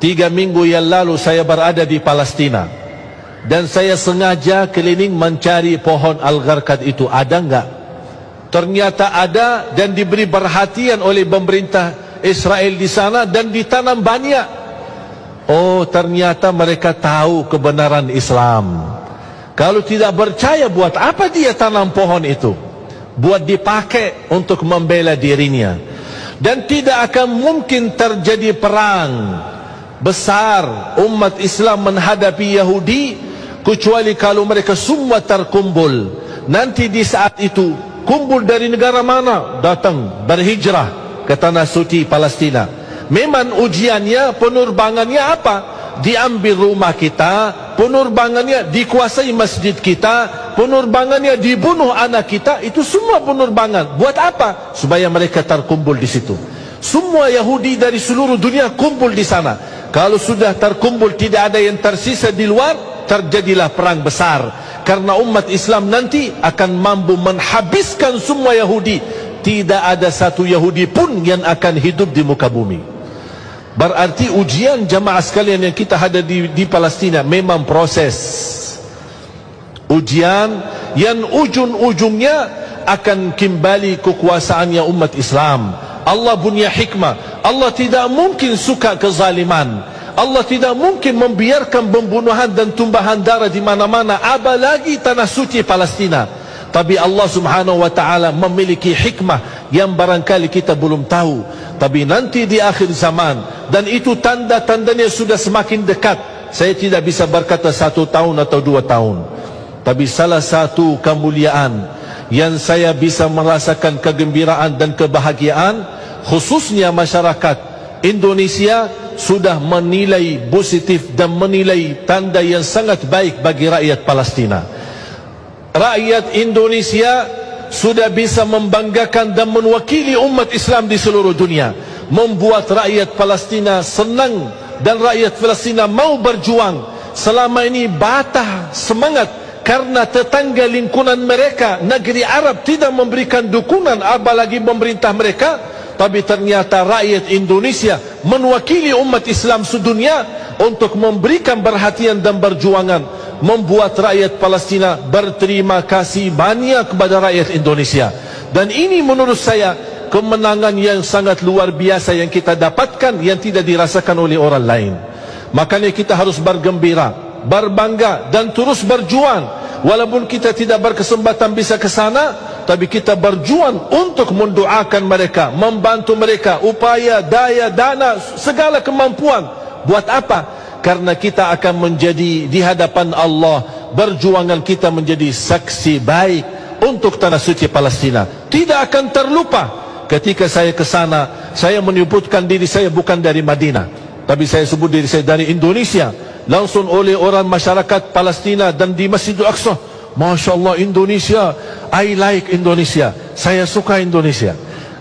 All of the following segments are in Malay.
3 minggu yang lalu saya berada di Palestina, dan saya sengaja keliling mencari pohon Al-Gharqad itu. Ada enggak? Ternyata ada, dan diberi perhatian oleh pemerintah Israel di sana, dan ditanam banyak. Oh, ternyata mereka tahu kebenaran Islam. Kalau tidak percaya, buat apa dia tanam pohon itu? Buat dipakai untuk membela dirinya. Dan tidak akan mungkin terjadi perang besar umat Islam menghadapi Yahudi kecuali kalau mereka semua terkumpul. Nanti di saat itu, kumpul dari negara mana? Datang berhijrah ke tanah suci Palestina. Memang ujiannya, penerbangannya apa? Diambil rumah kita, penerbangannya dikuasai masjid kita, penerbangannya dibunuh anak kita. Itu semua penerbangan. Buat apa? Supaya mereka terkumpul di situ. Semua Yahudi dari seluruh dunia kumpul di sana. Kalau sudah terkumpul, tidak ada yang tersisa di luar, terjadilah perang besar. Karena umat Islam nanti akan mampu menghabiskan semua Yahudi. Tidak ada satu Yahudi pun yang akan hidup di muka bumi. Berarti ujian jamaah sekalian yang kita ada di Palestina memang proses. Ujian yang ujung-ujungnya akan kembali kekuasaannya umat Islam. Allah punya hikmah. Allah tidak mungkin suka kezaliman. Allah tidak mungkin membiarkan pembunuhan dan tumpahan darah di mana-mana, apalagi tanah suci Palestina. Tapi Allah Subhanahu wa taala memiliki hikmah yang barangkali kita belum tahu. Tapi nanti di akhir zaman, dan itu tanda-tandanya sudah semakin dekat. Saya tidak bisa berkata 1 tahun atau 2 tahun. Tapi salah satu kemuliaan yang saya bisa merasakan kegembiraan dan kebahagiaan, khususnya masyarakat Indonesia sudah menilai positif dan menilai tanda yang sangat baik bagi rakyat Palestina. Rakyat Indonesia sudah bisa membanggakan dan mewakili umat Islam di seluruh dunia, membuat rakyat Palestina senang dan rakyat Palestina mau berjuang. Selama ini batah semangat karena tetangga lingkungan mereka, negeri Arab, tidak memberikan dukungan, apalagi pemerintah mereka. Tapi ternyata rakyat Indonesia mewakili umat Islam sedunia untuk memberikan perhatian dan perjuangan, membuat rakyat Palestina berterima kasih banyak kepada rakyat Indonesia. Dan ini menurut saya kemenangan yang sangat luar biasa yang kita dapatkan, yang tidak dirasakan oleh orang lain. Makanya kita harus bergembira, berbangga, dan terus berjuang. Walaupun kita tidak berkesempatan bisa ke sana, tapi kita berjuang untuk mendoakan mereka, membantu mereka, upaya, daya, dana, segala kemampuan. Buat apa? Karena kita akan menjadi di hadapan Allah, berjuangan kita menjadi saksi baik untuk tanah suci Palestina. Tidak akan terlupa. Ketika saya ke sana, saya menyebutkan diri saya bukan dari Madinah, tapi saya sebut diri saya dari Indonesia. Langsung oleh orang masyarakat Palestina dan di Masjidil Aqsa, Masya Allah Indonesia, I like Indonesia, saya suka Indonesia.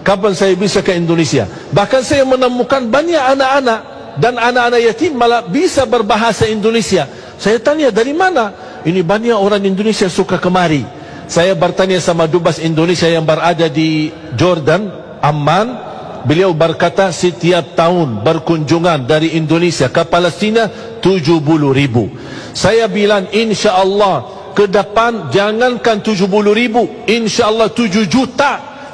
Kapan saya bisa ke Indonesia? Bahkan saya menemukan banyak anak-anak dan anak-anak yatim malah bisa berbahasa Indonesia. Saya tanya, dari mana? Ini banyak orang Indonesia suka kemari. Saya bertanya sama dubes Indonesia yang berada di Jordan, Amman. Beliau berkata setiap tahun berkunjungan dari Indonesia ke Palestina 70.000. Saya bilang insya-Allah ke depan jangankan 70.000, insya-Allah 7 juta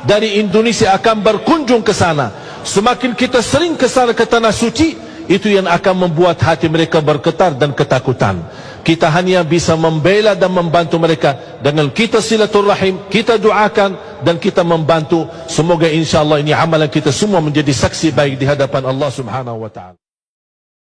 dari Indonesia akan berkunjung ke sana. Semakin kita sering ke sana, ke tanah suci, itu yang akan membuat hati mereka bergetar dan ketakutan. Kita hanya bisa membela dan membantu mereka dengan kita silaturahim, kita doakan dan kita membantu. Semoga insya-Allah ini amalan kita semua menjadi saksi baik di hadapan Allah Subhanahu wa taala.